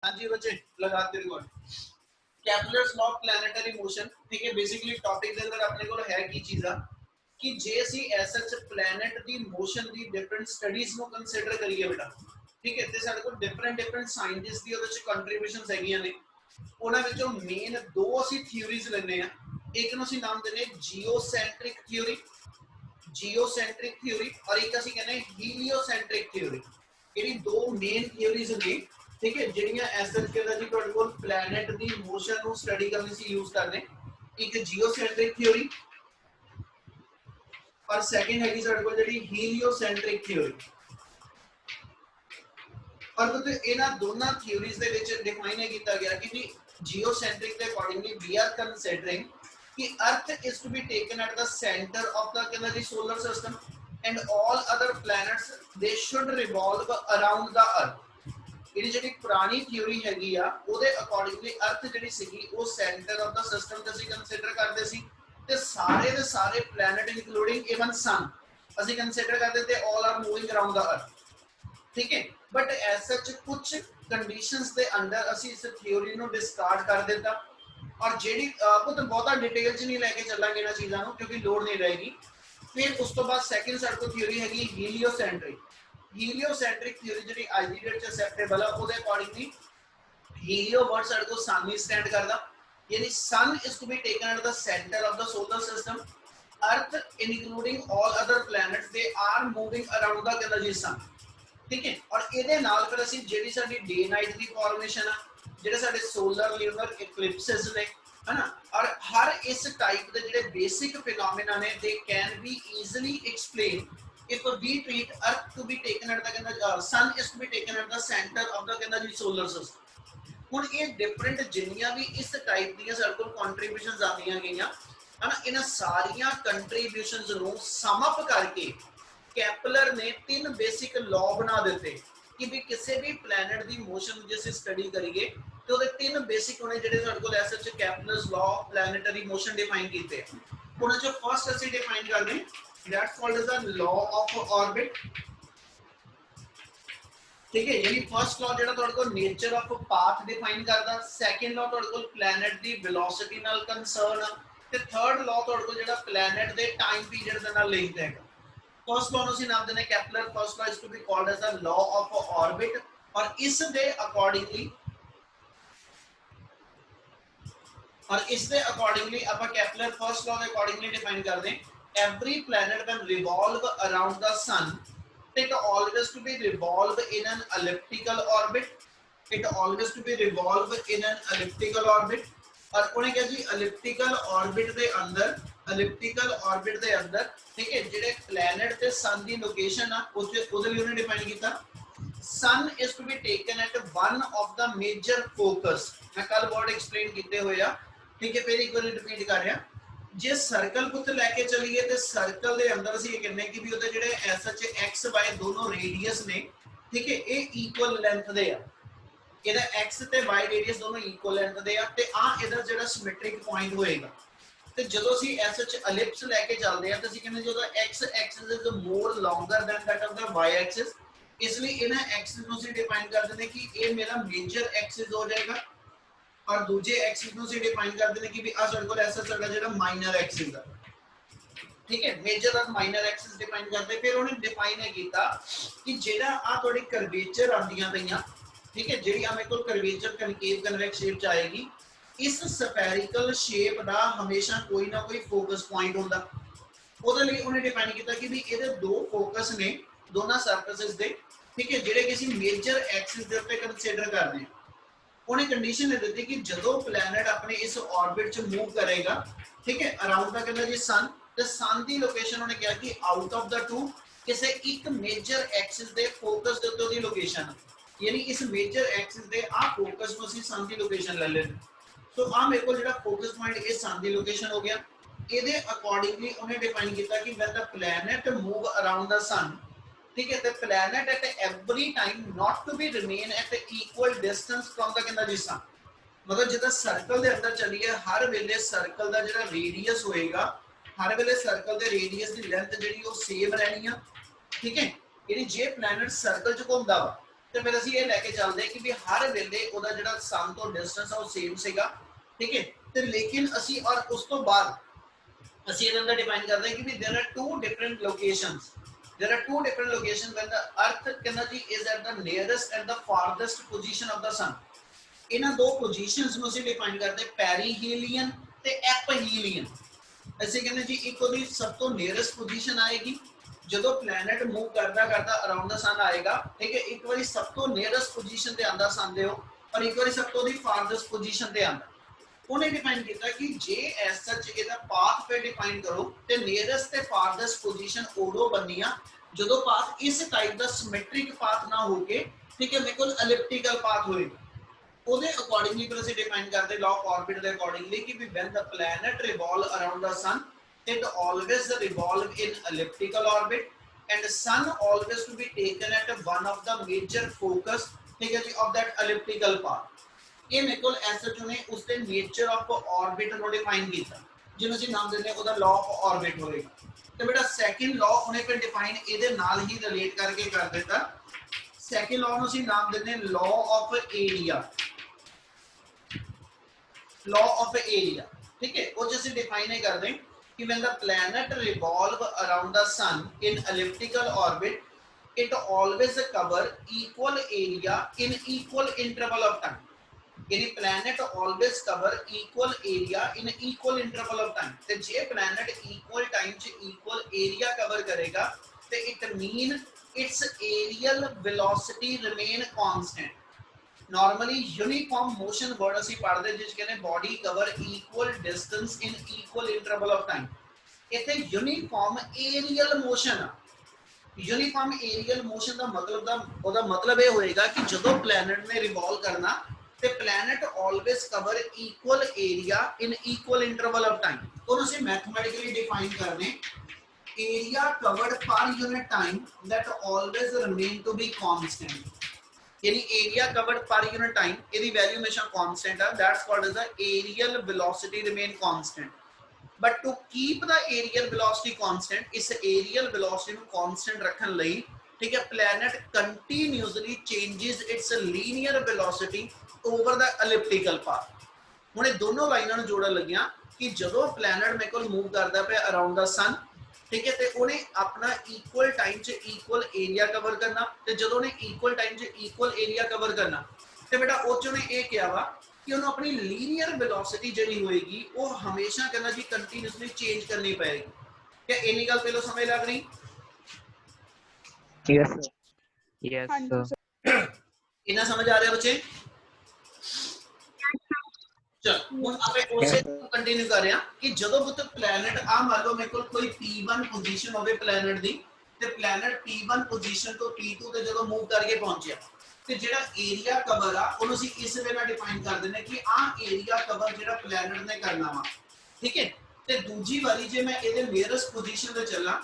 हाँ जी बच्चे लगाते record Kepler's law of planetary motion. ठीक है, बेसिकली टॉपिक ਦੇ ਅੰਦਰ ਆਪਣੇ ਕੋਲ ਹੈ ਕੀ ਚੀਜ਼ਾਂ ਕਿ ਜੇ ਅਸੀਂ ਐਸਐਚ ਪਲੈਨਟ ਦੀ ਮੋਸ਼ਨ ਦੀ ਡਿਫਰੈਂਟ ਸਟੱਡੀਜ਼ ਨੂੰ ਕੰਸੀਡਰ ਕਰੀਏ ਬੇਟਾ, ਠੀਕ ਹੈ, ਤੇ ਸਾਡੇ ਕੋਲ ਡਿਫਰੈਂਟ ਸਾਇੰਟਿਸਟ ਦੀ ਉਹਦੇ ਵਿੱਚ ਕੰਟਰੀਬਿਊਸ਼ਨਸ ਹੈਗੀਆਂ ਨੇ। ਉਹਨਾਂ ਵਿੱਚੋਂ ਮੇਨ ਦੋ ਅਸੀਂ ਥਿਊਰੀਜ਼ ਲੈਣੇ ਆ। ਇੱਕ ਨੂੰ ਅਸੀਂ ਨਾਮ ਦਿੰਦੇ ਜੀਓਸੈਂਟਰਿਕ ਥਿਊਰੀ और एक ਅਸੀਂ ਕਹਿੰਦੇ ਹੀਲੀਓਸੈਂਟਰਿਕ ਥਿਊਰੀ। ਜਿਹੜੀ ਦੋ ਮੇਨ ਥਿਊਰੀਜ਼ ਨੇ, ठीक है, ਜਿਹੜੀਆਂ ਐਸਐਚ के अंदर जी ਤੁਹਾਡੇ ਕੋਲ ਪਲੈਨਟ ਦੀ ਮੋਸ਼ਨ ਨੂੰ ਸਟੱਡੀ ਕਰਨ ਲਈ ਯੂਜ਼ ਕਰਦੇ। ਇੱਕ ਜੀਓਸੈਂਟਰਿਕ ਥਿਊਰੀ और सेकंड है ਸਾਡੇ ਕੋਲ ਜਿਹੜੀ ਹੀਲੀਓਸੈਂਟਰਿਕ ਥਿਊਰੀ। और तो ਇਹਨਾਂ ਦੋਨਾਂ ਥਿਊਰੀਜ਼ ਦੇ ਵਿੱਚ ਡਿਫਾਈਨ ਹੈ ਕੀਤਾ ਗਿਆ ਕਿ ਜੀ ਜੀਓਸੈਂਟਰਿਕ ਦੇ ਅਕੋਰਡਿੰਗਲੀ ਵੀ ਆਰ ਕੰਸੀਡਰਿੰਗ कि अर्थ is to be taken at the center of the solar system and all other planets they should revolve around the earth। ਇਹ ਜਿਹੜੀ ਪੁਰਾਣੀ ਥਿਊਰੀ ਹੈਗੀ ਆ ਉਹਦੇ ਅਕੋਰਡਿੰਗਲੀ ਅਰਥ ਜਿਹੜੀ ਸੀਗੀ ਉਹ ਸੈਂਟਰ ਆਫ ਦਾ ਸਿਸਟਮ ਤੇ ਅਸੀਂ ਕੰਸੀਡਰ ਕਰਦੇ ਸੀ ਤੇ ਸਾਰੇ ਦੇ ਸਾਰੇ ਪਲੈਨਟ ਇਨਕਲੂਡਿੰਗ ਇਵਨ ਸਨ ਅਸੀਂ ਕੰਸੀਡਰ ਕਰਦੇ ਤੇ ਆਲ ਆਰ ਮੂਵਿੰਗ ਅਰਾਊਂਡ ਦਾ ਅਰਥ। ਠੀਕ ਹੈ, ਬਟ ਐਸ ਸੱਚ ਕੁਝ ਕੰਡੀਸ਼ਨਸ ਦੇ ਅੰਡਰ ਅਸੀਂ ਇਸ ਥਿਊਰੀ ਨੂੰ ਡਿਸਕਾਰਡ ਕਰ ਦਿੱਤਾ और जेडी तो बहुत डिटेल च नहीं लेके चलांगे ना चीज़ों को क्योंकि लोड नहीं रहेगी। फिर उस तो बाद सेकंड साइड को थ्योरी हैगी हीलियोसेंट्रिक थ्योरी जी आज की डेट च एक्सेप्टेबल है। ਉਹਦੇ अकॉर्डिंगली हीलियो वर्ड साइड को सन ही स्टैंड करदा, यानी sun is to be taken at the centre of the solar system. Earth including all other planets they are moving around the energy sun. ठीक है, और ਇਹਦੇ ਨਾਲ ਫਿਰ ਅਸੀਂ ਜਿਹੜੀ ਸਾਡੀ ਡੇ ਨਾਈਟ ਦੀ ਫਾਰਮੇਸ਼ਨ ਆ, ਜਿਹੜੇ ਸਾਡੇ ਸੋਲਰ ਲਿਊਨਰ ਇਕਲਿਪਸਿਸ ਨੇ, ਹੈਨਾ, ਔਰ ਹਰ ਇਸ ਟਾਈਪ ਦੇ ਜਿਹੜੇ ਬੇਸਿਕ ਫਿਨੋਮੇਨਾ ਨੇ they can be easily explain if we treat earth to be taken at the sun is to be taken at the center of the solar system। ਹੁਣ ਇਹ ਡਿਫਰੈਂਟ ਜਿੰਨੀਆਂ ਵੀ ਇਸ ਟਾਈਪ ਦੀਆਂ ਸਾਡੇ ਕੋਲ ਕੰਟਰੀਬਿਊਸ਼ਨਸ ਆਉਂਦੀਆਂ ਗਈਆਂ ਹਨਾ, ਇਹਨਾਂ ਸਾਰੀਆਂ ਕੰਟਰੀਬਿਊਸ਼ਨਸ ਨੂੰ ਸਮ ਅਪ ਕਰਕੇ ਕੈਪਲਰ ਨੇ ਤਿੰਨ ਬੇਸਿਕ ਲਾਅ ਬਣਾ ਦਿੱਤੇ कि भी किसी भी प्लैनेट की मोशन जैसे स्टडी करिए तो ਉਹਦੇ तीन बेसिक होने ਜਿਹੜੇ ਸਾਡੇ ਕੋਲ ਐਸ ਐਚ Kepler's law of planetary motion define ਕੀਤੇ। ਉਹਨਾਂ ਚੋਂ ਫਰਸਟ ਅਸੀਂ ਡਿਫਾਈਨ ਕਰਦੇ ਹਾਂ that's called as the law of orbit. ठीक है, यानी फर्स्ट लॉ ਜਿਹੜਾ ਤੁਹਾਡੇ ਕੋਲ नेचर ऑफ पाथ डिफाइन करदा, सेकंड लॉ ਤੁਹਾਡੇ ਕੋਲ प्लैनेट ਦੀ वेलोसिटी ਨਾਲ ਕੰਸਰਨ ਆ ਤੇ ਥਰਡ लॉ ਤੁਹਾਡੇ ਕੋਲ ਜਿਹੜਾ प्लैनेट ਦੇ टाइम पीरियड ਦੇ ਨਾਲ ਲਿੰਕਡ है। फर्स्ट लॉ ਨੂੰ नाम देने Kepler first law is to be called as the law of orbit और इस दे अकॉर्डिंगली आप केपलर फर्स्ट लॉ के अकॉर्डिंगली डिफाइन कर दें every planet when revolve around the sun it always to be revolve in an elliptical orbit और उन्हें क्या जी एलिप्टिकल ऑर्बिट दे अंदर ठीक है जेडे प्लैनेट ते सन दी लोकेशन आ उसदे लिए उन्हें डिफाइन कीता sun is to be taken at one of the major focus. मैं कल वर्ड एक्सप्लेन कीते हुए आ, ठीक है, फिर एक बार रिपीट कर रहा। जे सर्कल को लेके चलीए तो सर्कल दे अंदर ਅਸੀਂ ਇਹ ਕਹਿੰਨੇ ਕਿ ਵੀ ਉਹਦੇ ਜਿਹੜੇ ਐਸਐਚ ਐਕਸ ਵਾਈ ਦੋਨੋਂ ਰੇਡੀਅਸ ਨੇ, ਠੀਕ ਹੈ, ਇਹ ਇਕੁਅਲ ਲੈਂਥ ਦੇ ਆ। ਇਹਦਾ x ਤੇ y ਰੇਡੀਅਸ ਦੋਨੋਂ ਇਕੁਅਲ ਲੈਂਥ ਦੇ ਆ ਤੇ ਆ ਇਹਦਾ ਜਿਹੜਾ ਸਿਮੈਟ੍ਰਿਕ ਪੁਆਇੰਟ ਹੋਏਗਾ ਤੇ ਜਦੋਂ ਅਸੀਂ ਐਸਐਚ ਐਲਿਪਸ ਲੈ ਕੇ ਚੱਲਦੇ ਆ ਤਾਂ ਅਸੀਂ ਕਹਿੰਦੇ ਜਦੋਂ x axis is more longer than that of the y axis, ਇਸ ਲਈ ਇਹਨਾਂ ਐਕਸਿਸ ਨੂੰ ਅਸੀਂ ਡਿਫਾਈਨ ਕਰ ਦਿੰਦੇ ਕਿ ਇਹ ਮੇਰਾ ਮੇਜਰ ਐਕਸਿਸ ਹੋ ਜਾਏਗਾ और दूजे एक्सिस ਨੂੰ ਅਸੀਂ डिफाइन कर देने कि भी आ ਸਾਡੇ ਕੋਲ ਐਸਾ ਸਾਡਾ ਜਿਹੜਾ ਮਾਈਨਰ ਐਕਸਿਸ ਹੈ, ਠੀਕ ਹੈ, ਮੇਜਰ ਔਰ ਮਾਈਨਰ ਐਕਸਿਸ डिफाइन ਕਰਦੇ। ਫਿਰ ਉਹਨੇ डिफाइन ਹੈ ਕੀਤਾ ਕਿ ਜਿਹੜਾ ਆ ਤੁਹਾਡੀ ਕਰਵੇਚਰ ਆਂਦੀਆਂ ਪਈਆਂ, ठीक है, ਜਿਹੜੀ ਆ ਮੇਰੇ ਕੋਲ ਕਰਵੇਚਰ ਕਨਕੇਵ ਕਨਵੈਕਸ ਸ਼ੇਪ ਚ ਆਏਗੀ, ਇਸ ਸਫੈਰਿਕਲ ਸ਼ੇਪ ਦਾ ਹਮੇਸ਼ਾ ਕੋਈ ਨਾ ਕੋਈ ਫੋਕਸ ਪੁਆਇੰਟ ਹੁੰਦਾ। ਉਹਦੇ ਲਈ ਉਹਨੇ डिफाइन ਕੀਤਾ ਕਿ ਵੀ ਇਹਦੇ ਦੋ ਫੋਕਸ ਨੇ ਦੋਨਾਂ ਸਰਫੇਸਿਸ ਦੇ, ठीक है, ਜਿਹੜੇ ਕਿ ਅਸੀਂ ਮੇਜਰ ਐਕਸਿਸ ਦੇ ਉੱਤੇ ਕੰਸੀਡਰ ਕਰਦੇ ਹਾਂ। उन्हें कंडीशन दे दी कि जदों प्लैनेट अपने इस ऑर्बिट च मूव करेगा, ठीक है, अराउंड द कहना जी सन, तो सन की लोकेशन उन्हें कहा कि आउट ऑफ द टू किसी एक मेजर एक्सिस दे फोकस दे उत्ते दी लोकेशन, यानी इस मेजर एक्सिस दे आ फोकस को ਅਸੀਂ सन की लोकेशन ले लें। तो आ मेरे को ਜਿਹੜਾ फोकस पॉइंट ये सन की लोकेशन हो गया। ਇਹਦੇ अकॉर्डिंगली उन्हें डिफाइन किया कि when the planet move around the sun, ठीक है, the planet at every time not to be remain at equal distance from the कहना जी सन। मतलब जिदा सर्कल दे अंदर चलिए हर वेले सर्कल दा जिहड़ा रेडियस होएगा, हर वेले circle they radius the length जिहड़ी वो सेम रहनी है, ठीक है, यानी जे प्लैनेट सर्कल च घूमदा वा ਤੇ ਫਿਰ ਅਸੀਂ ਇਹ ਲੈ ਕੇ ਚੱਲਦੇ ਕਿ ਵੀ ਹਰ ਵੇਲੇ ਉਹਦਾ ਜਿਹੜਾ ਸਨ ਤੋਂ ਡਿਸਟੈਂਸ ਆ ਉਹ ਸੇਮ ਸੀਗਾ, ਠੀਕ ਹੈ। ਤੇ ਲੇਕਿਨ ਅਸੀਂ ਔਰ ਉਸ ਤੋਂ ਬਾਅਦ ਅਸੀਂ ਇਹਦੇ ਅੰਦਰ ਡਿਫਾਈਨ ਕਰਦੇ ਕਿ ਵੀ there are two different locations, there are two different locations when the earth ਕਹਿੰਦਾ ਜੀ is at the nearest and the farthest position of the sun. ਇਹਨਾਂ ਦੋ ਪੋਜੀਸ਼ਨਸ ਨੂੰ ਅਸੀਂ ਡਿਫਾਈਨ ਕਰਦੇ ਪੈਰੀਹੀਲੀਅਨ ਤੇ ਐਪਹੀਲੀਅਨ। ਅਸੀਂ ਕਹਿੰਦੇ ਜੀ ਇੱਕ ਉਹਦੀ ਸਭ ਤੋਂ ਨੀਅਰੈਸਟ ਪੋਜੀਸ਼ਨ ਆਏਗੀ ਜਦੋਂ ਪਲੈਨਟ ਮੂਵ ਕਰਦਾ ਕਰਦਾ ਅਰਾਊਂਡ ਦਾ ਸਨ ਆਏਗਾ, ਠੀਕ ਹੈ। ਇੱਕ ਵਾਰੀ ਸਭ ਤੋਂ ਨੀਅਰੈਸਟ ਪੋਜੀਸ਼ਨ ਤੇ ਆਂਦਾ ਸਨ ਦੇ ਉਹ, ਔਰ ਇੱਕ ਵਾਰੀ ਸਭ ਤੋਂ ਦੀ ਫਾਰਦੈਸਟ ਪੋਜੀਸ਼ਨ ਤੇ ਆਂਦਾ। ਉਹਨੇ ਡਿਫਾਈਨ ਕੀਤਾ ਕਿ ਜੇ ਐਸ ਸੱਚ ਇਹਦਾ ਪਾਥ पे ਡਿਫਾਈਨ ਕਰੋ ਤੇ ਨੀਅਰੈਸਟ ਤੇ ਫਾਰਦੈਸਟ ਪੋਜੀਸ਼ਨ ਉਦੋਂ ਬਣਨੀਆਂ ਜਦੋਂ ਪਾਥ ਇਸ ਟਾਈਪ ਦਾ ਸਿਮੈਟ੍ਰਿਕ ਪਾਥ ਨਾ ਹੋ ਕੇ, ਠੀਕ ਹੈ, ਮੇਰੇ ਕੋਲ ਐਲਿਪਟੀਕਲ ਪਾਥ ਹੋਏਗਾ। ਉਹਦੇ ਅਕੋਰਡਿੰਗਲੀ ਫਿਰ ਅਸੀਂ ਡਿਫਾਈਨ ਕਰਦੇ ਲਾਅ ਆਫ ਆਰਬਿਟ ਦੇ ਅਕੋਰਡਿੰਗਲੀ ਕਿ ਵੀ when the planet revolve around the sun it always revolve in elliptical orbit and sun always to be taken at one of the major focus, ठीक है जी, of that elliptical path। ਇਹ ਮੇਰੇ ਕੋਲ SH ਨੇ ਉਸਦੇ nature of orbit ਨੂੰ define ਕੀਤਾ, ਜਿਹਨੂੰ ਅਸੀਂ ਨਾਮ ਦਿੰਦੇ ਉਹਦਾ ਲਾਅ ਆਫ ਆਰਬਿਟ ਹੋਏਗਾ। ਤੇ ਬੇਟਾ ਸੈਕਿੰਡ ਲਾਅ ਉਹਨੇ ਫਿਰ ਡਿਫਾਈਨ ਇਹਦੇ ਨਾਲ ਹੀ ਰਿਲੇਟ ਕਰਕੇ ਕਰ ਦਿੱਤਾ। ਸੈਕਿੰਡ ਲਾਅ ਨੂੰ ਅਸੀਂ ਨਾਮ ਦਿੰਦੇ law of area, law of area, ठीक है। वो जैसे डिफाइन है कर दें कि when the planet revolve around the sun in elliptical orbit it always cover equal area in equal interval of time, यानी planet always cover equal area in equal interval of time। ਤੇ ਜੇ planet equal time ਚ equal area cover करेगा तो it mean its aerial velocity remain constant। Normally uniform motion word ਅਸੀਂ ਪੜ੍ਹਦੇ ਜਿਸ ਕਹਿੰਦੇ body cover equal distance in equal interval of time. ਇੱਥੇ ਯੂਨੀਫਾਰਮ ਏਰੀਅਲ ਮੋਸ਼ਨ ਆ। यूनिफॉर्म एरियल मोशन ਦਾ ਉਹਦਾ ਮਤਲਬ ਇਹ ਹੋਏਗਾ ਕਿ ਜਦੋਂ ਪਲੈਨਟ ਨੇ ਰਿਵੋਲਵ ਕਰਨਾ ਤੇ planet always cover equal area in equal interval of time. ਉਹਨੂੰ ਅਸੀਂ ਮੈਥਮੈਟਿਕਲੀ ਡਿਫਾਈਨ ਕਰਨੇ area covered per unit time that always remain to be constant, यानी area covered per unit time ਇਹਦੀ ਵੈਲਿਊ ਹਮੇਸ਼ਾ constant ਆ। That's called as the aerial velocity remain constant. But to keep the aerial velocity constant, इस aerial velocity ਨੂੰ constant ਰੱਖਣ ਲਈ, ठीक है, planet continuously changes its linear velocity over the elliptical path. ਹੁਣ ਇਹ ਦੋਨੋਂ ਲਾਈਨਾਂ ਨੂੰ ਜੋੜਨ ਲੱਗਿਆ ਕਿ ਜਦੋਂ ਪਲੈਨਟ ਮੇਰੇ ਕੋਲ ਮੂਵ ਕਰਦਾ ਪਿਆ ਅਰਾਊਂਡ ਦਾ ਸਨ, ठीक है, ਤੇ ਉਹਨੇ ਆਪਣਾ ਇਕੁਅਲ ਟਾਈਮ 'ਚ ਇਕੁਅਲ ਏਰੀਆ ਕਵਰ ਕਰਨਾ ਤੇ ਜਦੋਂ ਉਹਨੇ ਇਕੁਅਲ ਟਾਈਮ 'ਚ ਇਕੁਅਲ ਏਰੀਆ ਕਵਰ ਕਰਨਾ ਤੇ ਬੇਟਾ ਉਹ 'ਚ ਉਹਨੇ ਇਹ ਕਿਹਾ ਵਾ ਕਿ ਉਹਨੂੰ ਆਪਣੀ ਲੀਨੀਅਰ ਵੈਲੋਸਿਟੀ ਜਿਹੜੀ ਹੋਏਗੀ ਉਹ ਹਮੇਸ਼ਾ ਕਹਿੰਦਾ ਜੀ ਕੰਟੀਨਿਊਸਲੀ ਚੇਂਜ ਕਰਨੀ ਪਏਗੀ। ਕਿ ਇੰਨੀ ਗੱਲ ਪਹਿਲਾਂ ਸਮਝ ਲੱਗ ਰਹੀ? Yes sir, yes sir. इतना समझ आ रहा है बच्चे? चल ਹੁਣ ਆਪਾਂ ਉਸੇ ਕੰਟੀਨਿਊ ਕਰ ਰਹੇ ਹਾਂ ਕਿ ਜਦੋਂ ਬੁੱਤ ਪਲੈਨਟ ਆ ਮੰਨ ਲਓ ਮੇਰੇ ਕੋਲ ਕੋਈ P1 ਪੋਜੀਸ਼ਨ ਹੋਵੇ ਪਲੈਨਟ ਦੀ ਤੇ ਪਲੈਨਟ P1 ਪੋਜੀਸ਼ਨ ਤੋਂ P2 ਤੇ ਜਦੋਂ ਮੂਵ ਕਰਕੇ ਪਹੁੰਚਿਆ ਤੇ ਜਿਹੜਾ ਏਰੀਆ ਕਵਰ ਆ ਉਹਨੂੰ ਅਸੀਂ ਇਸ ਵੇ ਨਾਲ ਡਿਫਾਈਨ ਕਰ ਦਿੰਦੇ ਕਿ ਆਹ ਏਰੀਆ ਕਵਰ ਜਿਹੜਾ ਪਲੈਨਟ ਨੇ ਕਰਨਾ ਵਾ, ਠੀਕ ਹੈ। ਤੇ ਦੂਜੀ ਵਾਰੀ ਜੇ ਮੈਂ ਇਹਦੇ ਨੀਅਰੈਸਟ ਪੋਜੀਸ਼ਨ ਤੇ ਚੱਲਾਂ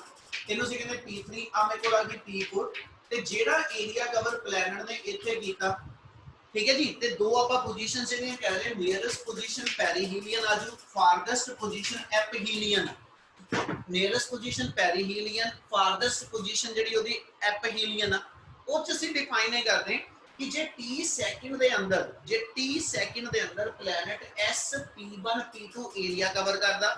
ਇਹਨੂੰ ਅਸੀਂ ਕਹਿੰਦੇ P3, ਆ ਮੇਰੇ ਕੋਲ ਆ ਗਈ P4 ਤੇ ਜਿਹੜਾ ਏਰੀਆ ਕਵਰ ਪਲੈਨਟ ਨੇ ਇੱਥੇ ਕੀਤਾ, ठीक है जी। ਤੇ ਦੋ ਆਪਾਂ ਪੋਜੀਸ਼ਨ ਜਿਹੜੀਆਂ ਕਹਿ ਰਹੇ ਨੀਅਰੈਸਟ ਪੋਜੀਸ਼ਨ ਪੈਰੀਹੀਲੀਅਨ ਆਜੂ, farthest position aphelion. Nearest position perihelion, farthest position ਜਿਹੜੀ ਉਹਦੀ ਐਪਹੀਲੀਅਨ ਆ। ਉਹ ਚ ਅਸੀਂ ਡਿਫਾਈਨ ਇਹ ਕਰਦੇ ਕਿ ਜੇ t ਸੈਕਿੰਡ ਦੇ ਅੰਦਰ, ਜੇ t ਸੈਕਿੰਡ ਦੇ ਅੰਦਰ planet SP1 P2 area cover ਕਰਦਾ,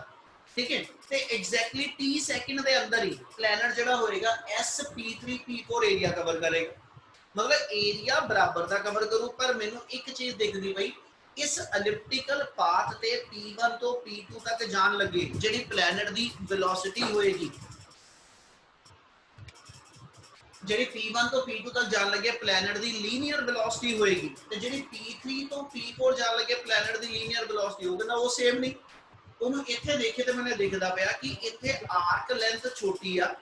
ठीक है, ਤੇ ਐਗਜ਼ੈਕਟਲੀ t ਸੈਕਿੰਡ ਦੇ ਅੰਦਰ ਹੀ ਪਲੈਨਟ ਜਿਹੜਾ ਹੋਏਗਾ SP3 P4 ਏਰੀਆ ਕਵਰ ਕਰੇਗਾ। मतलब एरिया बराबर का कवर करूं पर मैनू एक चीज दिखदी पई इस एलिप्टिकल पाथ ते P1 तो P2 तक जान लगे जेडी प्लैनेट दी वेलोसिटी होएगी, जेडी P1 तो P2 तक जान लगे प्लैनेट दी लीनियर वेलोसिटी होएगी ते जेडी P3 तो P4 जान लगे प्लैनेट दी लीनियर वेलोसिटी होगी ना वो सेम नहीं। ਉਹਨੂੰ ਇੱਥੇ ਦੇਖੇ ਤੇ ਮੈਨੂੰ ਦਿਖਦਾ ਪਿਆ ਕਿ ਇੱਥੇ ਆਰਕ ਲੈਂਥ ਛੋਟੀ ਆ,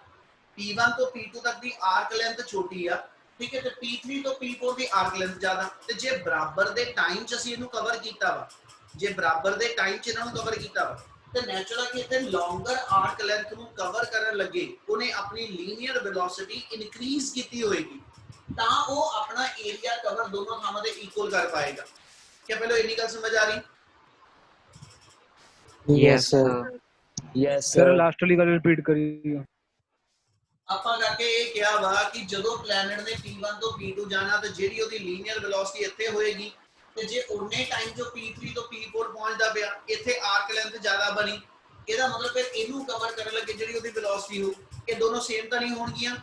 P1 ਤੋਂ P2 ਤੱਕ ਦੀ ਆਰਕ ਲੈਂਥ ਛੋਟੀ ਆ, ठीक है, तो P3 तो P4 ਦੀ ਆਰਕ ਲੈਂਥ ਜ਼ਿਆਦਾ ਤੇ ਜੇ ਬਰਾਬਰ ਦੇ ਟਾਈਮ 'ਚ ਅਸੀਂ ਇਹਨੂੰ ਕਵਰ ਕੀਤਾ ਵਾ, ਜੇ ਬਰਾਬਰ ਦੇ ਟਾਈਮ 'ਚ ਇਹਨਾਂ ਨੂੰ ਕਵਰ ਕੀਤਾ ਵਾ ਤੇ ਨੈਚੁਰਲ ਕਿ ਇੱਥੇ ਲੌਂਗਰ ਆਰਕ ਲੈਂਥ ਨੂੰ ਕਵਰ ਕਰਨ ਲੱਗੇ ਉਹਨੇ ਆਪਣੀ ਲੀਨੀਅਰ ਵੈਲੋਸਿਟੀ ਇਨਕਰੀਜ਼ ਕੀਤੀ ਹੋਏਗੀ ਤਾਂ ਉਹ ਆਪਣਾ ਏਰੀਆ ਕਵਰ ਦੋਨੋਂ ਥਾਵਾਂ ਤੇ ਇਕੁਅਲ ਕਰ ਪਾਏਗਾ। ਕੀ ਪਹਿਲਾਂ ਇੰਨੀ ਗੱਲ ਸਮਝ ਆ ਰਹੀ? Yes sir, yes sir. Last वाली ਗੱਲ ਰਿਪੀਟ ਕਰੀਓ। ਆਪਾਂ ਕਰਕੇ ਇਹ ਕਿਹਾ ਵਾ ਕਿ ਜਦੋਂ ਪਲੈਨਟ ਨੇ P1 ਤੋਂ P2 ਜਾਣਾ ਤੇ ਜਿਹੜੀ ਉਹਦੀ ਲੀਨੀਅਰ ਵੈਲੋਸਿਟੀ ਇੱਥੇ ਹੋਏਗੀ ਤੇ ਜੇ ਉਨੇ ਟਾਈਮ ਜੋ P3 ਤੋਂ P4 ਪਹੁੰਚਦਾ ਪਿਆ ਇੱਥੇ ਆਰਕ ਲੈਂਥ ਜ਼ਿਆਦਾ ਬਣੀ, ਇਹਦਾ ਮਤਲਬ ਫਿਰ ਇਹਨੂੰ ਕਵਰ ਕਰਨ ਲੱਗੇ ਜਿਹੜੀ ਉਹਦੀ ਵੈਲੋਸਿਟੀ ਹੋ, ਇਹ ਦੋਨੋਂ ਸੇਮ ਤਾਂ ਨਹੀਂ ਹੋਣਗੀਆਂ।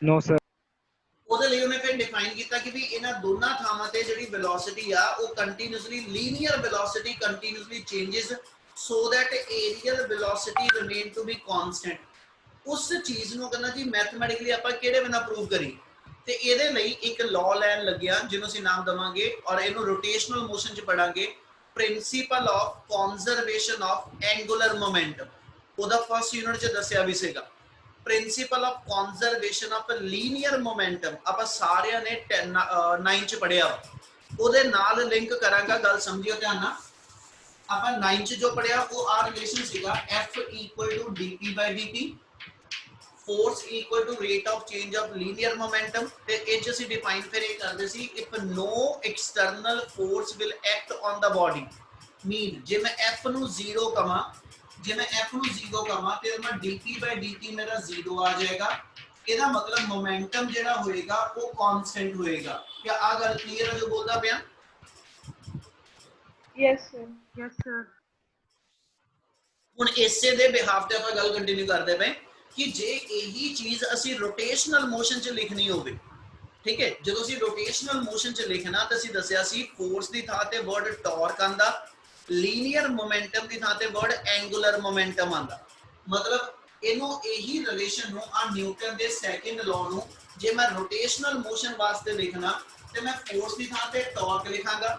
No sir. ਉਹਦੇ ਲਈ ਉਹਨੇ ਫਿਰ ਡਿਫਾਈਨ ਕੀਤਾ ਕਿ ਵੀ ਇਹਨਾਂ ਦੋਨਾਂ ਥਾਵਾਂ ਤੇ ਜਿਹੜੀ ਵੈਲੋਸਿਟੀ ਆ ਉਹ continuously linear velocity continuously changes so that aerial velocity remain to be constant। ਉਸ ਚੀਜ਼ ਨੂੰ ਕਹਿੰਦਾ ਜੀ ਮੈਥਮੈਟਿਕਲੀ ਆਪਾਂ ਕਿਹੜੇ ਬਿਨਾ ਪ੍ਰੂਵ ਕਰੀ, ਤੇ ਇਹਦੇ ਲਈ ਇੱਕ ਲਾਅ ਲੈਣ ਲੱਗਿਆ ਜਿਹਨੂੰ ਅਸੀਂ ਨਾਮ ਦਵਾਂਗੇ ਔਰ ਇਹਨੂੰ ਰੋਟੇਸ਼ਨਲ ਮੋਸ਼ਨ ਚ ਪੜਾਂਗੇ, principle of conservation of angular momentum. ਉਹਦਾ ਫਸਟ ਯੂਨਿਟ ਚ ਦੱਸਿਆ ਵੀ ਸੀਗਾ principle of conservation of linear momentum, ਆਪਾਂ ਸਾਰਿਆਂ ਨੇ 9 ਚ ਪੜਿਆ, ਉਹਦੇ ਨਾਲ ਲਿੰਕ ਕਰਾਂਗਾ, ਗੱਲ ਸਮਝਿਓ ਧਿਆਨ ਨਾਲ। ਆਪਾਂ 9 ਚ ਜੋ ਪੜਿਆ ਉਹ ਆ ਰਿਲੇਸ਼ਨ ਸੀਗਾ F equal to dp by dt, force equal to rate of change of linear momentum, ਤੇ ਇਹ ਚ ਅਸੀਂ ਡਿਫਾਈਨ ਫਿਰ ਇਹ ਕਰਦੇ ਸੀ if no external force will act on the body mean ਜੇ ਮੈਂ F ਨੂੰ 0 ਕਵਾਂ, ਜੇ ਮੈਂ F ਨੂੰ 0 ਕਵਾਂ ਤੇ ਮੈਂ dp by dt ਮੇਰਾ 0 ਆ ਜਾਏਗਾ, ਇਹਦਾ ਮਤਲਬ ਮੋਮੈਂਟਮ ਜਿਹੜਾ ਹੋਏਗਾ ਉਹ ਕਾਂਸਟੈਂਟ ਹੋਏਗਾ। ਕੀ ਆ ਗੱਲ ਕਲੀਅਰ ਹੈ ਜੋ ਬੋਲਦਾ ਪਿਆ? Yes sir. Yes sir. ਹੁਣ ਇਸੇ ਦੇ ਬਿਹਾਫ ਤੇ ਆਪਾਂ ਗੱਲ ਕੰਟੀਨਿਊ ਕਰਦੇ ਪਏ ਕਿ ਜੇ ਇਹੀ ਚੀਜ਼ ਅਸੀਂ ਰੋਟੇਸ਼ਨਲ ਮੋਸ਼ਨ ਚ ਲਿਖਣੀ ਹੋਵੇ, ਠੀਕ ਹੈ, ਜਦੋਂ ਅਸੀਂ ਰੋਟੇਸ਼ਨਲ ਮੋਸ਼ਨ ਚ ਲਿਖਣਾ ਤਾਂ ਅਸੀਂ ਦੱਸਿਆ ਸੀ ਫੋਰਸ ਦੀ ਥਾਂ ਤੇ ਵਰਡ ਟਾਰਕ ਆਂਦਾ, ਲੀਨੀਅਰ ਮੋਮੈਂਟਮ ਦੀ ਥਾਂ ਤੇ ਵਰਡ ਐਂਗੂਲਰ ਮੋਮੈਂਟਮ ਆਂਦਾ। ਮਤਲਬ ਇਹਨੂੰ ਇਹੀ ਰਿਲੇਸ਼ਨ ਨੂੰ ਆ ਨਿਊਟਨ ਦੇ ਸੈਕੰਡ ਲਾਅ ਨੂੰ ਜੇ ਮੈਂ ਰੋਟੇਸ਼ਨਲ ਮੋਸ਼ਨ ਵਾਸਤੇ ਲਿਖਣਾ ਤੇ ਮੈਂ ਫੋਰਸ ਦੀ ਥਾਂ ਤੇ ਟਾਰਕ ਲਿਖਾਂਗਾ,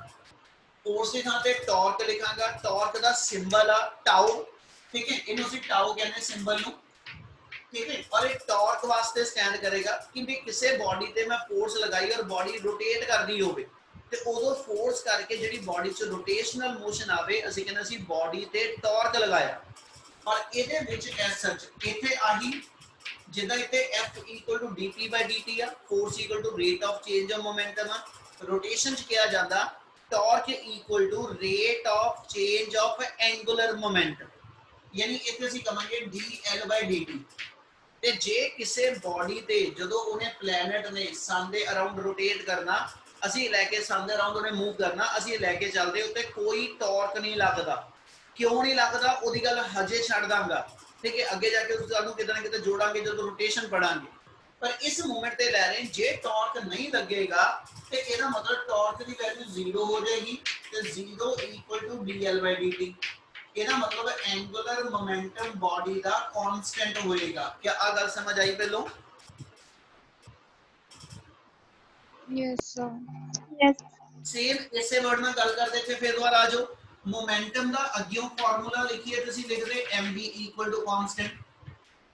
ਫੋਰਸ ਦੀ ਥਾਂ ਤੇ ਟਾਰਕ ਲਿਖਾਂਗਾ, ਟਾਰਕ ਦਾ ਸਿੰਬਲ ਆ ਟਾਊ, ਠੀਕ ਹੈ, ਇਹਨੂੰ ਅਸੀਂ ਟਾਊ ਕਹਿੰਦੇ ਸਿੰਬਲ ਨੂੰ, ठीक है, और एक टॉर्क वास्ते स्टैंड करेगा कि भी किसी बॉडी ते मैं फोर्स लगाई और बॉडी रोटेट कर दी होवे ते उदो फोर्स करके जेडी बॉडी च रोटेशनल मोशन आवे ਅਸੀਂ ਕਹਿੰਦੇ ਅਸੀਂ बॉडी ਤੇ ਟਾਰਕ ਲਗਾਇਆ। और ਇਹਦੇ ਵਿੱਚ ਐਸ ਸੱਚ ਇੱਥੇ ਆਹੀ ਜਿੱਦਾਂ ਇੱਥੇ F equal to dp by dt ਆ, force equal to rate of change of momentum ਆ, ਰੋਟੇਸ਼ਨ ਚ ਕਿਹਾ ਜਾਂਦਾ torque equal to rate of change of angular momentum, ਯਾਨੀ ਇੱਥੇ ਅਸੀਂ ਕਹਾਂਗੇ dl by dt। ਤੇ ਜੇ ਕਿਸੇ ਬੋਡੀ ਤੇ ਜਦੋਂ ਉਹਨੇ ਪਲੈਨਟ ਨੇ ਸਨ ਦੇ ਅਰਾਊਂਡ ਰੋਟੇਟ ਕਰਨਾ, ਅਸੀਂ ਲੈ ਕੇ ਸਨ ਦੇ ਅਰਾਊਂਡ ਉਹਨੇ ਮੂਵ ਕਰਨਾ, ਅਸੀਂ ਲੈ ਕੇ ਚੱਲਦੇ ਉੱਤੇ ਕੋਈ ਟਾਰਕ ਨਹੀਂ ਲੱਗਦਾ। ਕਿਉਂ ਨਹੀਂ ਲੱਗਦਾ ਉਹਦੀ ਗੱਲ ਹਜੇ ਛੱਡ ਦਾਂਗਾ, ਠੀਕ ਹੈ, ਅੱਗੇ ਜਾ ਕੇ ਉਸ ਗੱਲ ਨੂੰ ਕਿਤੇ ਨਾ ਕਿਤੇ ਜੋੜਾਂਗੇ ਜਦੋਂ ਰੋਟੇਸ਼ਨ ਪੜਾਂਗੇ। ਪਰ ਇਸ ਮੂਮੈਂਟ ਤੇ ਲੈ ਰਹੇ ਜੇ ਟਾਰਕ ਨਹੀਂ ਲੱਗੇਗਾ ਤੇ ਇਹਦਾ ਮਤਲਬ ਟਾਰਕ ਦੀ ਵੈਲਿਊ 0 ਹੋ ਜਾਏਗੀ ਤੇ 0 equal to dl by dt। ਇਹਦਾ ਮਤਲਬ ਐਂਗੂਲਰ ਮੋਮੈਂਟਮ ਬੋਡੀ ਦਾ ਕਾਂਸਟੈਂਟ ਹੋਏਗਾ। ਕੀ ਆ ਗੱਲ ਸਮਝ ਆਈ ਪਹਿਲੋਂ? Yes sir. Yes. ਸੇਮ ਇਸੇ ਵਰਡ ਨਾਲ ਗੱਲ ਕਰਦੇ थे, ਫਿਰ ਦੁਬਾਰਾ ਆ ਜਾਓ। ਮੋਮੈਂਟਮ ਦਾ ਅੱਗਿਓਂ ਫਾਰਮੂਲਾ ਲਿਖੀਏ ਤੁਸੀਂ ਲਿਖਦੇ mv equal to constant,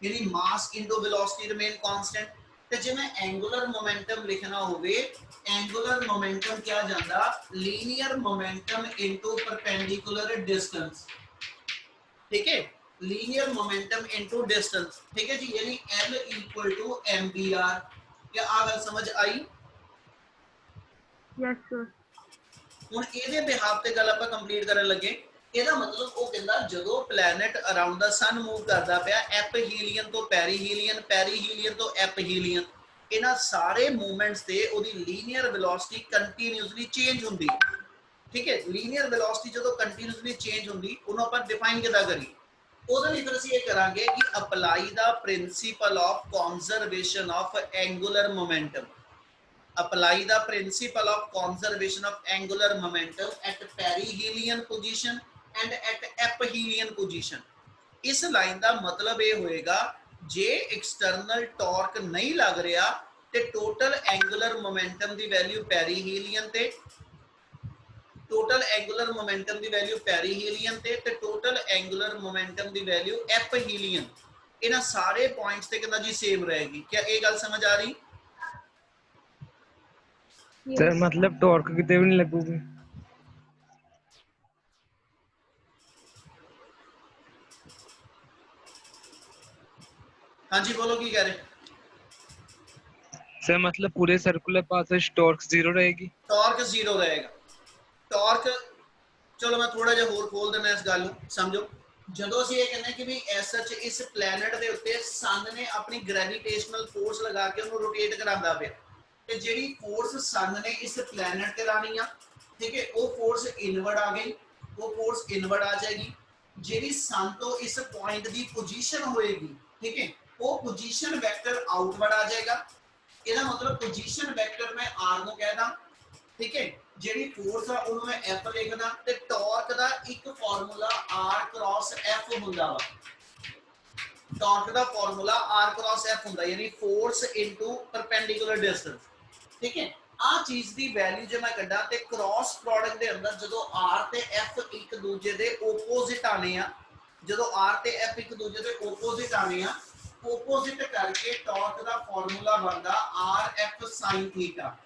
ਯਾਨੀ ਮਾਸ ਇਨਟੂ ਵੈਲੋਸਿਟੀ ਰਿਮੇਨ ਕਾਂਸਟੈਂਟ। ਤੇ ਜੇ ਮੈਂ ਐਂਗੂਲਰ ਮੋਮੈਂਟਮ ਲਿਖਣਾ ਹੋਵੇ, ਐਂਗੂਲਰ ਮੋਮੈਂਟਮ ਕਿਹਾ ਜਾਂਦਾ linear momentum into perpendicular distance, ठीक है, लीनियर मोमेंटम इनटू डिस्टेंस, ठीक है जी, यानी L इक्वल टू mvr। क्या आ गल समझ आई? Yes sir. ਹੁਣ ਇਹਦੇ ਬਿਹਾਫ ਤੇ ਗੱਲ ਆਪਾਂ ਕੰਪਲੀਟ ਕਰਨ ਲੱਗੇ। ਇਹਦਾ ਮਤਲਬ ਉਹ ਕਹਿੰਦਾ ਜਦੋਂ ਪਲੈਨਟ ਅਰਾਊਂਡ ਦਾ ਸਨ ਮੂਵ ਕਰਦਾ ਪਿਆ ਐਪਹੀਲੀਅਨ ਤੋਂ ਪੈਰੀਹੀਲੀਅਨ, ਪੈਰੀਹੀਲੀਅਨ ਤੋਂ ਐਪਹੀਲੀਅਨ, ਇਹਨਾਂ ਸਾਰੇ ਮੂਵਮੈਂਟਸ ਤੇ ਉਹਦੀ ਲੀਨੀਅਰ ਵੈਲੋਸਿਟੀ ਕੰਟੀਨਿਊਸਲੀ ਚੇਂਜ ਹੁੰਦੀ ਹੈ, ठीक है। ਲੀਨੀਅਰ ਵੈਲੋਸਿਟੀ ਜਦੋਂ ਕੰਟੀਨਿਊਸਲੀ ਚੇਂਜ ਹੁੰਦੀ ਉਹਨੂੰ ਆਪਾਂ ਡਿਫਾਈਨ ਕਿੱਦਾਂ ਕਰੀਏ? ਉਹਦੇ ਲਈ ਫਿਰ ਅਸੀਂ ਇਹ ਕਰਾਂਗੇ ਕਿ ਅਪਲਾਈ ਦਾ principle of conservation of angular momentum, apply ਦਾ principle of conservation of angular momentum at perihelion position and at aphelion position. ਇਸ ਲਾਈਨ ਦਾ ਮਤਲਬ ਇਹ ਹੋਏਗਾ ਜੇ ਐਕਸਟਰਨਲ ਟਾਰਕ ਨਹੀਂ ਲੱਗ ਰਿਹਾ ਤੇ ਟੋਟਲ ਐਂਗੂਲਰ ਮੋਮੈਂਟਮ ਦੀ ਵੈਲਿਊ ਪੈਰੀਹੀਲੀਅਨ ਤੇ, टोटल एंगुलर मोमेंटम की वैल्यू पेरीहीलियन ते टोटल एंगुलर मोमेंटम की वैल्यू एपहीलियन, इन्हां सारे पॉइंट्स ते कहंदा जी सेम रहेगी। क्या ये गल समझ आ रही? सर मतलब टॉर्क किते भी नहीं लगूगी? हाँ जी बोलो की कह रहे? सर मतलब पूरे सर्कुलर पाथ में टॉर्क 0 रहेगी? टॉर्क 0 रहेगा। टॉर्क चलो मैं थोड़ा जिहा होर खोल देना इस गल नूं समझो। ਜਦੋਂ ਅਸੀਂ ਇਹ ਕਹਿੰਦੇ ਕਿ ਵੀ ਐਸ ਸੱਚ ਇਸ ਪਲੈਨਟ ਦੇ ਉੱਤੇ ਸਨ ਨੇ ਆਪਣੀ ਗ੍ਰੈਵਿਟੇਸ਼ਨਲ ਫੋਰਸ ਲਗਾ ਕੇ ਉਹਨੂੰ ਰੋਟੇਟ ਕਰਾਉਂਦਾ ਪਿਆ, ਤੇ ਜਿਹੜੀ ਫੋਰਸ ਸਨ ਨੇ ਇਸ ਪਲੈਨਟ ਤੇ ਲਾਣੀ ਆ, ਠੀਕ ਹੈ, ਉਹ ਫੋਰਸ ਇਨਵਰਡ ਆ ਗਈ, ਉਹ ਫੋਰਸ ਇਨਵਰਡ ਆ ਜਾਏਗੀ। ਜਿਹੜੀ ਸਨ ਤੋਂ ਇਸ ਪੁਆਇੰਟ ਦੀ ਪੋਜੀਸ਼ਨ ਹੋਏਗੀ, ਠੀਕ ਹੈ, ਉਹ ਪੋਜੀਸ਼ਨ ਵੈਕਟਰ ਆਊਟਵਰਡ ਆ ਜਾਏਗਾ। ਇਹਦਾ ਮਤਲਬ ਪੋਜੀਸ਼ਨ ਵੈਕਟਰ ਮੈਂ ਆਰ ਨੂੰ ਕਹਿਦਾ, ਠੀਕ ਹੈ, ਜਿਹੜੀ ਫੋਰਸ ਆ ਉਹਨੂੰ ਮੈਂ F ਲਿਖਦਾ, ਤੇ ਟਾਰਕ ਦਾ ਇੱਕ ਫਾਰਮੂਲਾ R ਕ੍ਰਾਸ F ਹੁੰਦਾ ਵਾ। ਟਾਰਕ ਦਾ ਫਾਰਮੂਲਾ R ਕ੍ਰਾਸ F ਹੁੰਦਾ, ਯਾਨੀ ਫੋਰਸ ਇਨਟੂ ਪਰਪੈਂਡੀਕੂਲਰ ਡਿਸਟੈਂਸ, ਠੀਕ ਹੈ। ਆ ਚੀਜ਼ ਦੀ ਵੈਲਿਊ ਜੇ ਮੈਂ ਕੱਢਾਂ ਤੇ ਕ੍ਰਾਸ ਪ੍ਰੋਡਕਟ ਦੇ ਅੰਦਰ ਜਦੋਂ R ਤੇ F ਇੱਕ ਦੂਜੇ ਦੇ ਆਪੋਜ਼ਿਟ ਆਨੇ ਆ, ਜਦੋਂ R ਤੇ F ਇੱਕ ਦੂਜੇ ਦੇ ਆਪੋਜ਼ਿਟ ਆਨੇ ਆ, ਆਪੋਜ਼ਿਟ ਕਰਕੇ ਟਾਰਕ ਦਾ ਫਾਰਮੂਲਾ ਬਣਦਾ RF sin ਥੀਟਾ।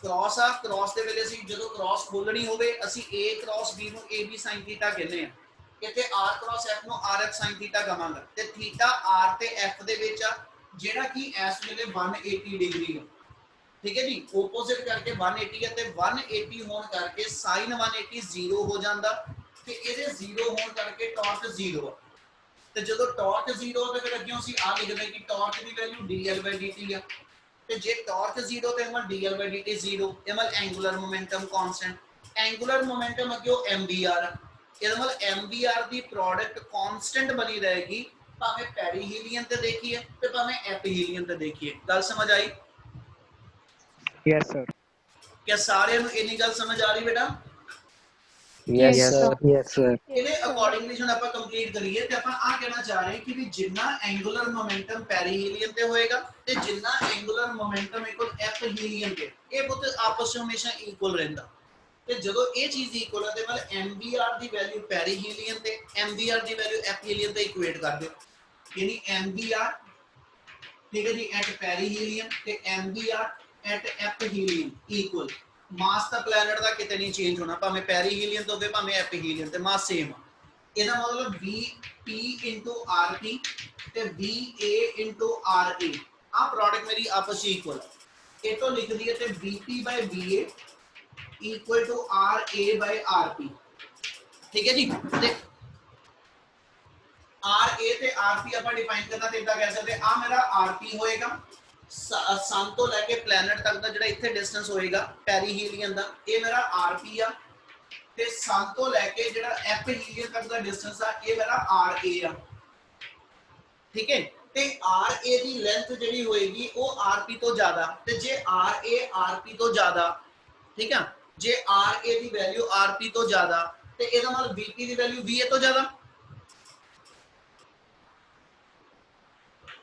ਕ੍ਰਾਸ ਆ, ਕ੍ਰਾਸ ਦੇ ਵੇਲੇ ਅਸੀਂ ਜਦੋਂ ਕ੍ਰਾਸ ਖੋਲਣੀ ਹੋਵੇ ਅਸੀਂ A ਕ੍ਰਾਸ B ਨੂੰ AB sin ਥੀਟਾ ਕਹਿੰਦੇ ਆ, ਇੱਥੇ R ਕ੍ਰਾਸ F ਨੂੰ RF sin ਥੀਟਾ ਕਹਾਂਗਾ, ਤੇ ਥੀਟਾ R ਤੇ F ਦੇ ਵਿੱਚ ਆ, ਜਿਹੜਾ ਕਿ ਇਸ ਵੇਲੇ 180 ਡਿਗਰੀ ਹੈ, ਠੀਕ ਹੈ ਜੀ। ਆਪੋਜ਼ਿਟ ਕਰਕੇ 180 ਹੈ, ਤੇ 180 ਹੋਣ ਕਰਕੇ sin 180 0 ਹੋ ਜਾਂਦਾ, ਤੇ ਇਹਦੇ 0 ਹੋਣ ਕਰਕੇ ਟਾਰਕ 0 ਆ। ਤੇ ਜਦੋਂ ਟਾਰਕ 0 ਤੇ ਫਿਰ ਅੱਗੇ ਅਸੀਂ ਆ ਲਿਖਦੇ ਕਿ ਟਾਰਕ ਦੀ ਵੈਲਿਊ dL/dt ਆ, ਤੇ ਜੇ ਟਾਰਕ 0 ਤੇ ਮਲ dL/dt 0, ਇਹ ਮਲ angular momentum constant, angular momentum ਅੱਗੇ mvr, ਇਹਦਾ ਮਲ mvr ਦੀ ਪ੍ਰੋਡਕਟ ਕਾਂਸਟੈਂਟ ਬਣੀ ਰਹੇਗੀ, ਭਾਵੇਂ ਪੈਰੀਹੀਲੀਅਨ ਤੇ ਦੇਖੀਏ ਤੇ ਭਾਵੇਂ ਐਪੀਹੀਲੀਅਨ ਤੇ ਦੇਖੀਏ। ਗੱਲ ਸਮਝ ਆਈ? Yes sir. क्या ਸਾਰਿਆਂ ਨੂੰ ਇੰਨੀ ਗੱਲ ਸਮਝ ਆ ਰਹੀ ਬੇਟਾ? Yes sir. Yes sir. ਇਹਦੇ ਅਕੋਰਡਿੰਗਲੀ ਹੁਣ ਆਪਾਂ ਕੰਪਲੀਟ ਕਰੀਏ ਤੇ ਆਪਾਂ ਆ ਕਹਿਣਾ ਚਾਹ ਰਹੇ ਕਿ ਵੀ ਜਿੰਨਾ ਐਂਗੂਲਰ ਮੋਮੈਂਟਮ ਪੈਰੀਹੀਲੀਅਨ ਤੇ ਹੋਏਗਾ ਤੇ ਜਿੰਨਾ ਐਂਗੂਲਰ ਮੋਮੈਂਟਮ ਇਕੁਅਲ ਐਪਹੀਲੀਅਨ ਤੇ, ਇਹ ਬੁੱਤ ਆਪਸ ਵਿੱਚ ਹਮੇਸ਼ਾ ਇਕੁਅਲ ਰਹਿੰਦਾ। ਤੇ ਜਦੋਂ ਇਹ ਚੀਜ਼ ਇਕੁਅਲ ਹੈ ਤੇ ਮਤਲਬ mvr ਦੀ ਵੈਲਿਊ ਪੈਰੀਹੀਲੀਅਨ ਤੇ mvr ਦੀ ਵੈਲਿਊ ਐਪਹੀਲੀਅਨ ਤੇ ਇਕੁਏਟ ਕਰ ਦਿਓ, ਯਾਨੀ mvr, ਠੀਕ ਹੈ ਜੀ, ਐਟ ਪੈਰੀਹੀਲੀਅਨ ਤੇ mvr ਐਟ ਐਪਹੀਲੀਅਨ ਇਕੁਅਲ। ਮਾਸ ਤਾਂ ਪਲੈਨਟ ਦਾ ਕਿਤੇ ਨਹੀਂ ਚੇਂਜ ਹੋਣਾ, ਭਾਵੇਂ ਪੈਰੀਹੀਲੀਅਨ ਤੋਂ ਹੋਵੇ ਭਾਵੇਂ ਐਪੀਹੀਲੀਅਨ, ਤੇ ਮਾਸ ਸੇਮ ਆ। ਇਹਦਾ ਮਤਲਬ Vp Rp ਤੇ Va Ra, ਆ ਪ੍ਰੋਡਕਟ ਮੇਰੀ ਆਪਸ ਵਿੱਚ ਇਕੁਅਲ ਹੈ। ਇਹ ਤੋਂ ਲਿਖ ਦਈਏ ਤੇ Vp/Va ਇਕੁਅਲ ਟੂ Ra/Rp, ਠੀਕ ਹੈ ਜੀ। ਤੇ Ra ਤੇ Rp ਆਪਾਂ ਡਿਫਾਈਨ ਕਰਨਾ ਤੇ ਇਦਾਂ ਕਹਿ ਸਕਦੇ ਆ ਮੇਰਾ Rp ਹੋਏਗਾ, ਸਨ ਤੋਂ ਲੈ ਕੇ ਪਲੈਨਟ ਤੱਕ ਦਾ ਜਿਹੜਾ ਇੱਥੇ ਡਿਸਟੈਂਸ ਹੋਏਗਾ ਪੈਰੀਹੀਲੀਅਨ ਦਾ, ਇਹ ਮੇਰਾ Rp ਆ, ਤੇ ਸਨ ਤੋਂ ਲੈ ਕੇ ਜਿਹੜਾ ਐਪਹੀਲੀਅਨ ਤੱਕ ਦਾ ਡਿਸਟੈਂਸ ਆ ਇਹ ਮੇਰਾ Ra ਆ, ਠੀਕ ਹੈ। ਤੇ Ra ਦੀ ਲੈਂਥ ਜਿਹੜੀ ਹੋਏਗੀ ਉਹ Rp ਤੋਂ ਜ਼ਿਆਦਾ, ਤੇ ਜੇ Ra Rp ਤੋਂ ਜ਼ਿਆਦਾ, ਠੀਕ ਆ, ਜੇ Ra ਦੀ ਵੈਲਿਊ Rp ਤੋਂ ਜ਼ਿਆਦਾ ਤੇ ਇਹਦਾ ਮਤਲਬ Vp ਦੀ ਵੈਲਿਊ Va ਤੋਂ ਜ਼ਿਆਦਾ।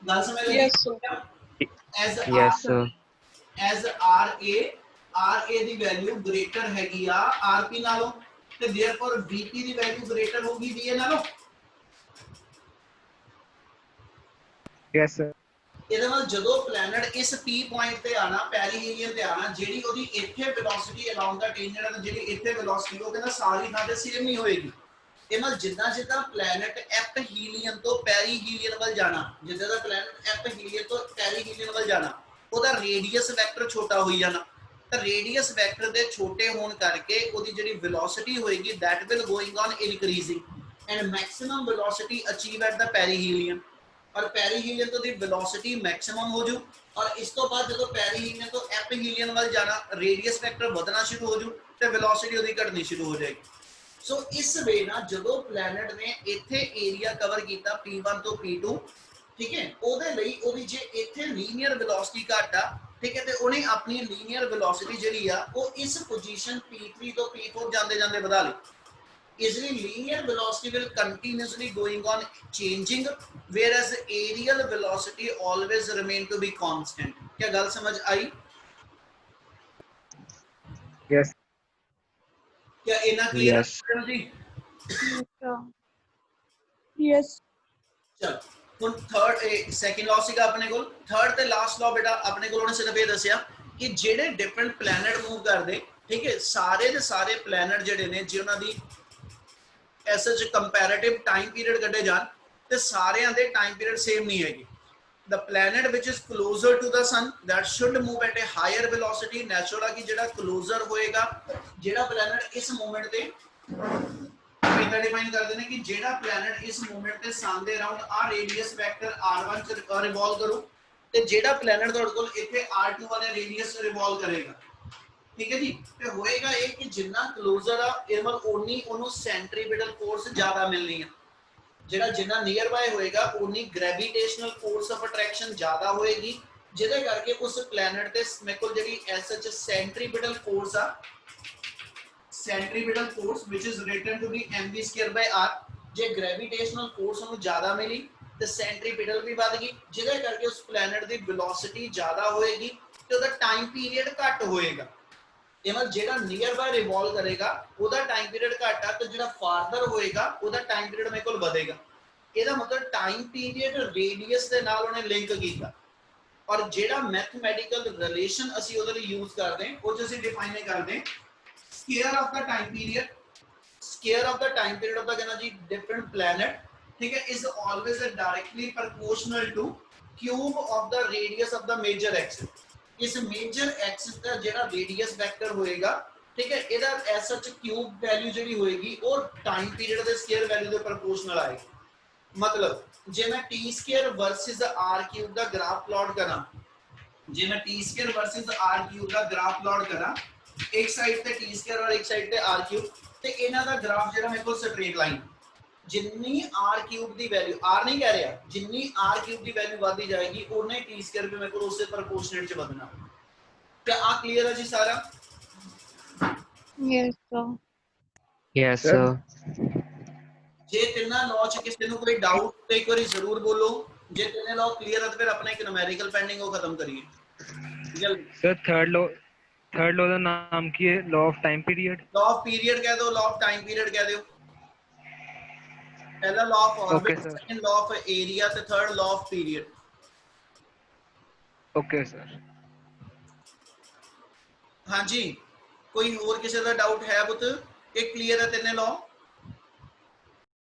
ਗੱਲ ਸਮਝ ਲੱਗੀ? Yes, sir. as yes sir. as Ra ਦੀ ਵੈਲਿਊ ਗ੍ਰੇਟਰ ਹੈਗੀ ਆ Rp ਨਾਲੋਂ, ਤੇ therefore Vp ਦੀ ਵੈਲਿਊ ਗ੍ਰੇਟਰ ਹੋਗੀ Va ਨਾਲੋਂ। Yes sir. ਇਹਦੇ ਨਾਲ ਜਦੋਂ ਪਲੈਨਟ ਇਸ P ਪੁਆਇੰਟ ਤੇ ਆਣਾ, ਪੈਰੀਹੀਲੀਅਨ ਤੇ ਆਣਾ, ਜਿਹੜੀ ਉਹਦੀ ਇੱਥੇ ਵੈਲੋਸਿਟੀ ਅਰਾਊਂਡ ਦਾ ਟੈਂਜੈਂਟ ਹੈ, ਜਿਹੜੀ ਇੱਥੇ ਵੈਲੋਸਿਟੀ ਉਹ ਕਹਿੰਦਾ ਸਾਰੀ ਥਾਂ ਤੇ ਸੇਮ ਨਹੀਂ ਹੋਏਗੀ। ਇਹ ਨਾਲ ਜਿੱਦਾਂ ਜਿੱਦਾਂ ਪਲੈਨਟ ਐਪਹੀਲੀਅਨ ਤੋਂ ਪੈਰੀਹੀਲੀਅਨ ਵੱਲ ਜਾਣਾ, ਜਿੱਦਾਂ ਦਾ ਪਲੈਨਟ ਐਪਹੀਲੀਅਨ ਤੋਂ ਪੈਰੀਹੀਲੀਅਨ ਵੱਲ ਜਾਣਾ, ਉਹਦਾ ਰੇਡੀਅਸ ਵੈਕਟਰ ਛੋਟਾ ਹੋਈ ਜਾਣਾ, ਤਾਂ ਰੇਡੀਅਸ ਵੈਕਟਰ ਦੇ ਛੋਟੇ ਹੋਣ ਕਰਕੇ ਉਹਦੀ ਜਿਹੜੀ ਵੈਲੋਸਿਟੀ ਹੋਏਗੀ that will going on increasing and maximum velocity achieve at the perihelion, और ਪੈਰੀਹੀਲੀਅਨ ਤੋਂ ਦੀ ਵੈਲੋਸਿਟੀ ਮੈਕਸਿਮਮ ਹੋ ਜੂ, ਔਰ ਇਸ ਤੋਂ ਬਾਅਦ ਜਦੋਂ ਪੈਰੀਹੀਲੀਅਨ ਤੋਂ ਐਪਹੀਲੀਅਨ ਵੱਲ ਜਾਣਾ ਰੇਡੀਅਸ ਵੈਕਟਰ ਵਧਣਾ ਸ਼ੁਰੂ ਹੋ ਜੂ ਤੇ ਵੈਲੋਸਿਟੀ ਉਹਦੀ ਘਟਣੀ ਸ਼ੁਰੂ ਹੋ ਜਾਏਗੀ। ਸੋ ਇਸ ਵੇ ਨਾਲ ਜਦੋਂ ਪਲੈਨਟ ਨੇ ਇੱਥੇ ਏਰੀਆ ਕਵਰ ਕੀਤਾ P1 ਤੋਂ P2, ਠੀਕ ਹੈ, ਉਹਦੇ ਲਈ ਉਹਦੀ ਜੇ ਇੱਥੇ ਲੀਨੀਅਰ ਵੈਲੋਸਿਟੀ ਘੱਟ ਆ, ਠੀਕ ਹੈ, ਤੇ ਉਹਨੇ ਆਪਣੀ ਲੀਨੀਅਰ ਵੈਲੋਸਿਟੀ ਜਿਹੜੀ ਆ ਉਹ ਇਸ ਪੋਜੀਸ਼ਨ P3 ਤੋਂ P4 ਜਾਂਦੇ ਜਾਂਦੇ ਵਧਾ ਲਈ। Easily linear velocity will continuously going on changing, whereas aerial velocity always remain to be constant. क्या गल समझ आई? यस। क्या इना क्लियर Yes. है जी? Yes. चल ਹੁਣ ਥਰਡ ਸੈਕਿੰਡ ਲਾਅ ਸੀਗਾ ਆਪਣੇ ਕੋਲ, ਥਰਡ ਤੇ ਲਾਸਟ ਲਾਅ ਬੇਟਾ ਆਪਣੇ ਕੋਲ ਉਹਨੇ ਸਿਰਫ ਇਹ ਦੱਸਿਆ ਕਿ ਜਿਹੜੇ ਡਿਫਰੈਂਟ ਪਲੈਨਟ ਮੂਵ ਕਰਦੇ, ਠੀਕ ਹੈ, ਸਾਰੇ ਦੇ ਸਾਰੇ ਪਲੈਨਟ ਜਿਹੜੇ ਨੇ ਜੇ ਉਹਨਾਂ ਦੀ S H comparative time period ਕੱਢੇ ਜਾਣ ਤੇ ਸਾਰਿਆਂ ਦੇ ਟਾਈਮ ਪੀਰੀਅਡ ਸੇਮ ਨਹੀਂ ਹੈਗੇ। The planet which is closer to the sun that should move at a higher velocity, natural कि जेड़ा closer होएगा, जेड़ा planet इस moment ते ਆਪਾਂ ਇਦਾਂ ਡਿਫਾਈਨ ਕਰਦੇ ਨੇ ਕਿ ਜਿਹੜਾ ਪਲੈਨਟ ਇਸ ਮੂਵਮੈਂਟ ਤੇ ਸਨ ਦੇ ਅਰਾਊਂਡ ਆ ਰੇਡੀਅਸ ਵੈਕਟਰ r1 ਚ ਰਿਵੋਲਵ ਕਰੂ ਤੇ ਜਿਹੜਾ ਪਲੈਨਟ ਤੁਹਾਡੇ ਕੋਲ ਇੱਥੇ r2 ਵਾਲੇ ਰੇਡੀਅਸ ਰਿਵੋਲਵ ਕਰੇਗਾ, ਠੀਕ ਹੈ ਜੀ। ਤੇ ਹੋਏਗਾ ਇਹ ਕਿ ਜਿੰਨਾ ਕਲੋਜ਼ਰ ਆ ਇਹ ਉਨੀ ਉਹਨੂੰ ਸੈਂਟਰੀਪੀਟਲ ਫੋਰਸ ਜ਼ਿਆਦਾ ਮਿਲਣੀ ਆ, ਜਿਹੜਾ ਜਿੰਨਾ ਨੀਅਰ ਬਾय ਹੋਏਗਾ ਉਨੀ ਗ੍ਰੈਵਿਟੇਸ਼ਨਲ ਫੋਰਸ ਆਫ ਅਟਰੈਕਸ਼ਨ ਜ਼ਿਆਦਾ ਹੋਏਗੀ, ਜਿਹਦੇ ਕਰਕੇ ਉਸ ਪਲੈਨਟ ਤੇ ਮੇਰੇ ਕੋਲ ਜਿਹੜੀ ਐਸਐਚ ਸੈਂਟਰੀਪੀਟਲ ਫੋਰਸ ਆ, ਸੈਂਟਰੀਪੀਟਲ force which is written to be mv²r, ਜੇ ਗ੍ਰੈਵਿਟੇਸ਼ਨਲ ਫੋਰਸ ਨੂੰ ਜ਼ਿਆਦਾ ਮਿਲੀ ਤੇ ਸੈਂਟਰੀਪੀਟਲ ਵੀ ਵੱਧ ਗਈ, ਜਿਹਦੇ ਕਰਕੇ ਉਸ ਪਲੈਨਟ ਦੀ ਵੈਲੋਸਿਟੀ ਜ਼ਿਆਦਾ ਹੋਏਗੀ ਤੇ ਉਹਦਾ ਟਾਈਮ ਪੀਰੀਅਡ ਘੱਟ ਹੋਏਗਾ। ਇਹ ਮਤਲਬ ਜਿਹੜਾ ਨੀਅਰ ਬਾय ਰਿਵੋਲਵ ਕਰੇਗਾ ਉਹਦਾ ਟਾਈਮ ਪੀਰੀਅਡ ਘੱਟ ਆ ਤੇ ਜਿਹੜਾ ਫਾਰਦਰ ਹੋਏਗਾ ਉਹਦਾ ਟਾਈਮ ਪੀਰੀਅਡ ਮੇਰੇ ਕੋਲ ਵਧੇਗਾ। ਇਹਦਾ ਮਤਲਬ ਟਾਈਮ ਪੀਰੀਅਡ ਰੇਡੀਅਸ ਦੇ ਨਾਲ ਉਹਨੇ ਲਿੰਕ ਕੀਤਾ, ਔਰ ਜਿਹੜਾ ਮੈਥਮੈਟੀਕਲ ਰਿਲੇਸ਼ਨ ਅਸੀਂ ਉਹਦੇ ਲਈ ਯੂਜ਼ ਕਰਦੇ ਹਾਂ ਉਹ ਅਸੀਂ ਡਿਫਾਈਨ ਕਰਦੇ square of the time period, square of the time period of the कहना जी different planet, ठीक है, is always directly proportional to cube of the radius of the major axis। इस major axis का जेड़ा radius vector होएगा, ठीक है, इधर as such cube value जेड़ी होएगी और time period दे square value दे proportional आएगी। मतलब जे मैं t square versus r cube दा ग्राफ प्लॉट करा, जे मैं t square versus r cube दा ग्राफ प्लॉट करा, एक साइड ते t स्क्वायर और एक साइड ते r क्यूब, ते इना दा ग्राफ जेड़ा मेरे को स्ट्रेट लाइन, जिन्नी r क्यूब दी वैल्यू, r नहीं कह रहा, जिन्नी r क्यूब दी वैल्यू बढ़ती जाएगी उन्ना ही t स्क्वायर भी मेरे को उससे प्रोपोर्शनेट च बढ़ना। क्या आ क्लियर है जी सारा? Yes, sir. Yes, sir. जे तिन्ना लॉ च किसी नु कोई डाउट ते एक बारी जरूर बोलो, जे तिन्ने लॉ क्लियर है तो फिर अपना एक न्यूमेरिकल पेंडिंग को खत्म करिए जल्दी। Sir, third law का नाम की है law of time period। Law of period कह दो, लॉ ऑफ टाइम पीरियड कह दो। पहला law of Okay, orbit, sir. Second law of area ते third law of period. Okay, sir. हाँ जी, कोई और किसी का डाउट है पुत? एक क्लियर है तेने लॉ?